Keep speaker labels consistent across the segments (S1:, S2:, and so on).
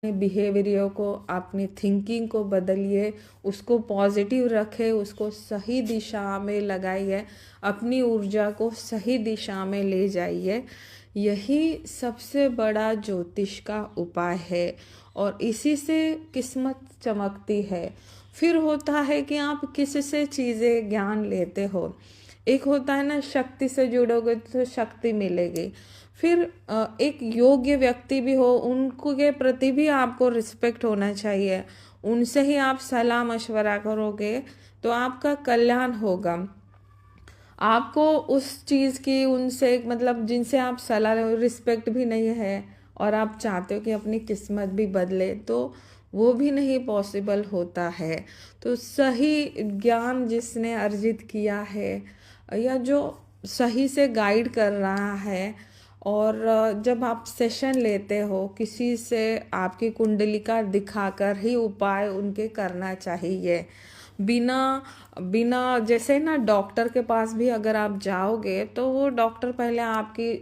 S1: अपने बिहेवियर को, अपनी थिंकिंग को बदलिए, उसको पॉजिटिव रखें, उसको सही दिशा में लगाइए, अपनी ऊर्जा को सही दिशा में ले जाइए। यही सबसे बड़ा ज्योतिष का उपाय है और इसी से किस्मत चमकती है। फिर होता है कि आप किससे चीज़ें ज्ञान लेते हो। एक होता है ना, शक्ति से जुड़ोगे तो शक्ति मिलेगी। फिर एक योग्य व्यक्ति भी हो, उनको के प्रति भी आपको रिस्पेक्ट होना चाहिए। उनसे ही आप सलाह मशवरा करोगे तो आपका कल्याण होगा। आपको उस चीज़ की उनसे मतलब जिनसे आप सलाह रिस्पेक्ट भी नहीं है और आप चाहते हो कि अपनी किस्मत भी बदले, तो वो भी नहीं पॉसिबल होता है। तो सही ज्ञान जिसने अर्जित किया है या जो सही से गाइड कर रहा है, और जब आप सेशन लेते हो किसी से, आपकी कुंडलिका दिखाकर ही उपाय उनके करना चाहिए। बिना बिना जैसे ना, डॉक्टर के पास भी अगर आप जाओगे तो वो डॉक्टर पहले आपकी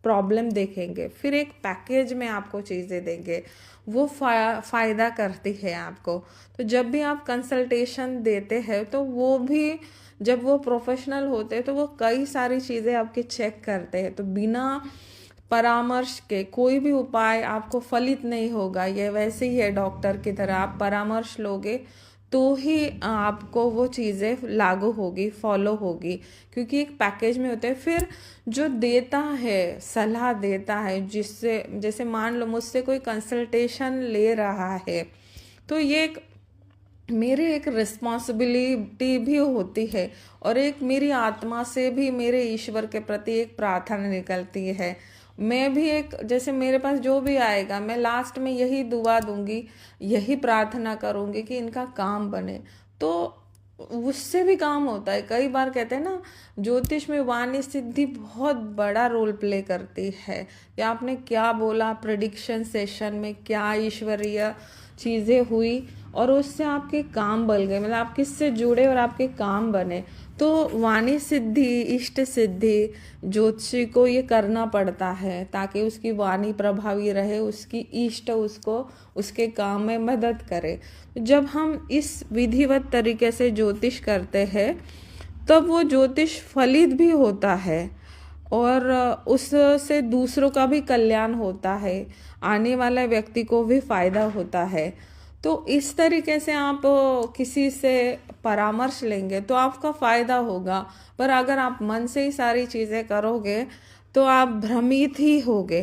S1: प्रॉब्लम देखेंगे, फिर एक पैकेज में आपको चीज़ें देंगे, वो फ़ायदा करती है आपको। तो जब भी आप कंसल्टेशन देते हैं तो वो भी, जब वो प्रोफेशनल होते हैं तो वो कई सारी चीज़ें आपकी चेक करते हैं। तो बिना परामर्श के कोई भी उपाय आपको फलित नहीं होगा। ये वैसे ही है, डॉक्टर की तरह आप परामर्श लोगे तो ही आपको वो चीज़ें लागू होगी, फॉलो होगी, क्योंकि एक पैकेज में होते हैं। फिर जो देता है, सलाह देता है, जिससे जैसे मान लो मुझसे कोई कंसल्टेशन ले रहा है, तो ये एक मेरी एक रिस्पॉन्सिबिलिटी भी होती है और एक मेरी आत्मा से भी मेरे ईश्वर के प्रति एक प्रार्थना निकलती है। मैं भी एक, जैसे मेरे पास जो भी आएगा मैं लास्ट में यही दुआ दूंगी, यही प्रार्थना करूंगी कि इनका काम बने, तो उससे भी काम होता है। कई बार कहते हैं ना, ज्योतिष में वाणी सिद्धि बहुत बड़ा रोल प्ले करती है। या आपने क्या बोला प्रेडिक्शन सेशन में, क्या ईश्वरीय चीज़ें हुई और उससे आपके काम बन गए, मतलब आप किससे जुड़े और आपके काम बने। तो वाणी सिद्धि, इष्ट सिद्धि, ज्योतिषी को ये करना पड़ता है ताकि उसकी वाणी प्रभावी रहे, उसकी इष्ट उसको उसके काम में मदद करे। जब हम इस विधिवत तरीके से ज्योतिष करते हैं तब वो ज्योतिष फलित भी होता है और उससे दूसरों का भी कल्याण होता है, आने वाला व्यक्ति को भी फायदा होता है। तो इस तरीके से आप किसी से परामर्श लेंगे तो आपका फायदा होगा। पर अगर आप मन से ही सारी चीज़ें करोगे तो आप भ्रमित ही होगे।